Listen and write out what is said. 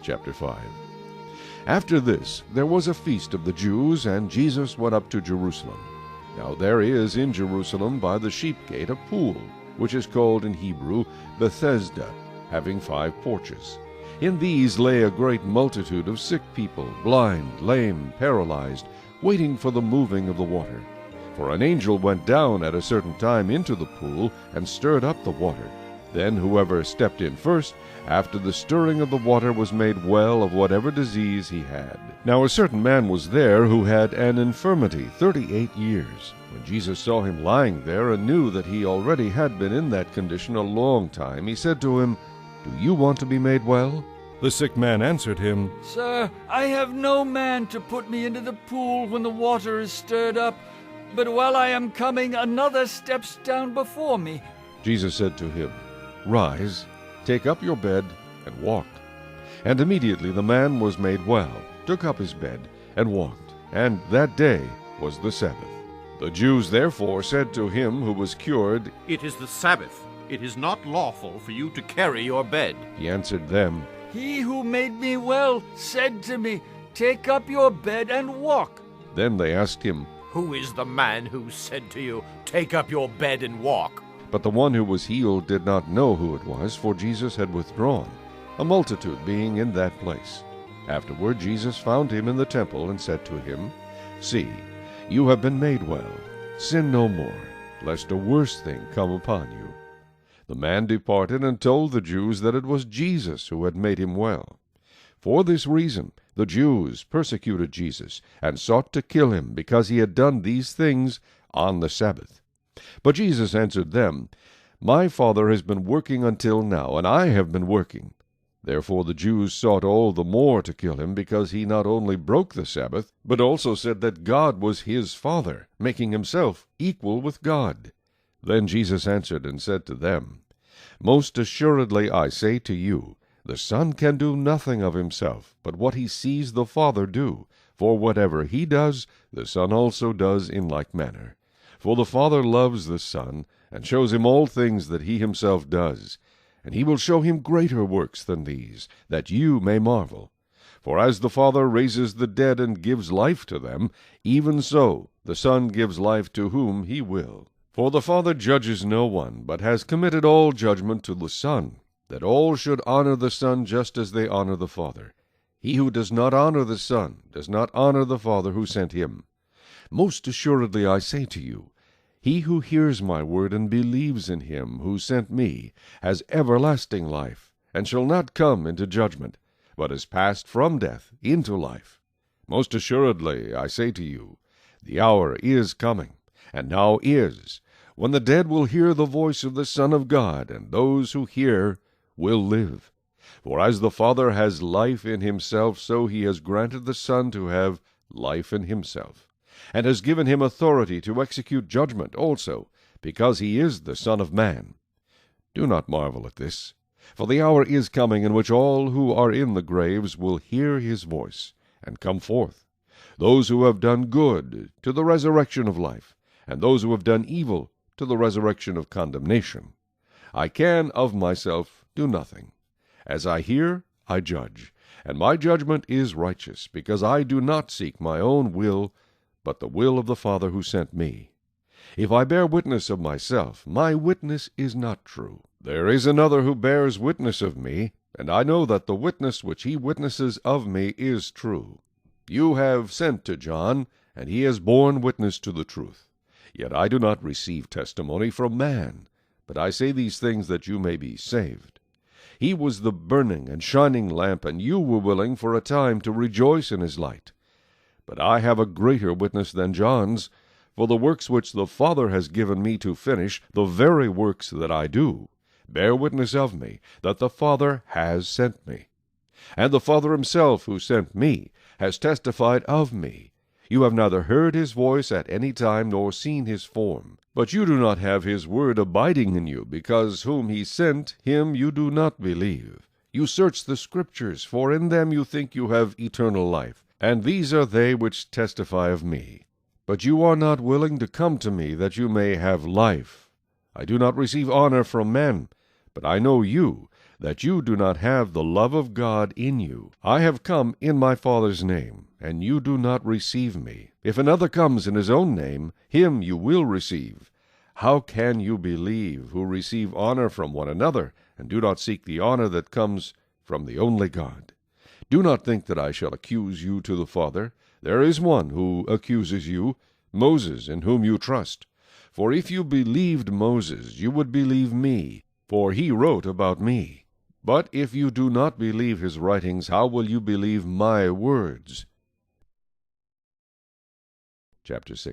chapter 5. After this there was a feast of the Jews, and Jesus went up to Jerusalem. Now there is in Jerusalem by the sheep gate a pool, which is called in Hebrew Bethesda, having 5 porches. In these lay a great multitude of sick people, blind, lame, paralyzed, waiting for the moving of the water. For an angel went down at a certain time into the pool, and stirred up the water. Then whoever stepped in first, after the stirring of the water, was made well of whatever disease he had. Now a certain man was there who had an infirmity 38 years. When Jesus saw him lying there, and knew that he already had been in that condition a long time, he said to him, "Do you want to be made well?" The sick man answered him, "Sir, I have no man to put me into the pool when the water is stirred up, but while I am coming, another steps down before me." Jesus said to him, "Rise, take up your bed, and walk." And immediately the man was made well, took up his bed, and walked. And that day was the Sabbath. The Jews therefore said to him who was cured, "It is the Sabbath. It is not lawful for you to carry your bed." He answered them, "He who made me well said to me, 'Take up your bed and walk.'" Then they asked him, "Who is the man who said to you, 'Take up your bed and walk'?" But the one who was healed did not know who it was, for Jesus had withdrawn, a multitude being in that place. Afterward Jesus found him in the temple, and said to him, "See, you have been made well. Sin no more, lest a worse thing come upon you." The man departed and told the Jews that it was Jesus who had made him well. For this reason the Jews persecuted Jesus, and sought to kill him, because he had done these things on the Sabbath. But Jesus answered them, "My Father has been working until now, and I have been working." Therefore the Jews sought all the more to kill him, because he not only broke the Sabbath, but also said that God was his Father, making himself equal with God. Then Jesus answered and said to them, "Most assuredly I say to you, the Son can do nothing of himself, but what he sees the Father do. For whatever he does, the Son also does in like manner. For the Father loves the Son, and shows him all things that he himself does. And he will show him greater works than these, that you may marvel. For as the Father raises the dead and gives life to them, even so the Son gives life to whom he will. For the Father judges no one, but has committed all judgment to the Son, that all should honor the Son just as they honor the Father. He who does not honor the Son does not honor the Father who sent him. Most assuredly I say to you, he who hears my word and believes in him who sent me has everlasting life, and shall not come into judgment, but is passed from death into life. Most assuredly I say to you, the hour is coming, and now is, when the dead will hear the voice of the Son of God, and those who hear will live. For as the Father has life in himself, so he has granted the Son to have life in himself, and has given him authority to execute judgment also, because he is the Son of Man. Do not marvel at this, for the hour is coming in which all who are in the graves will hear his voice, and come forth, those who have done good to the resurrection of life, and those who have done evil to the resurrection of condemnation. I can of myself do nothing. As I hear, I judge, and my judgment is righteous, because I do not seek my own will, but the will of the Father who sent me. If I bear witness of myself, my witness is not true. There is another who bears witness of me, and I know that the witness which he witnesses of me is true. You have sent to John, and he has borne witness to the truth. Yet I do not receive testimony from man, but I say these things that you may be saved. He was the burning and shining lamp, and you were willing for a time to rejoice in his light. But I have a greater witness than John's, for the works which the Father has given me to finish, the very works that I do, bear witness of me, that the Father has sent me. And the Father himself who sent me has testified of me. You have neither heard his voice at any time, nor seen his form. But you do not have his word abiding in you, because whom he sent, him you do not believe. You search the Scriptures, for in them you think you have eternal life, and these are they which testify of me. But you are not willing to come to me, that you may have life. I do not receive honor from men, but I know you, that you do not have the love of God in you. I have come in my Father's name, and you do not receive me. If another comes in his own name, him you will receive. How can you believe, who receive honor from one another, and do not seek the honor that comes from the only God? Do not think that I shall accuse you to the Father. There is one who accuses you, Moses, in whom you trust. For if you believed Moses, you would believe me, for he wrote about me. But if you do not believe his writings, how will you believe my words? Chapter 6.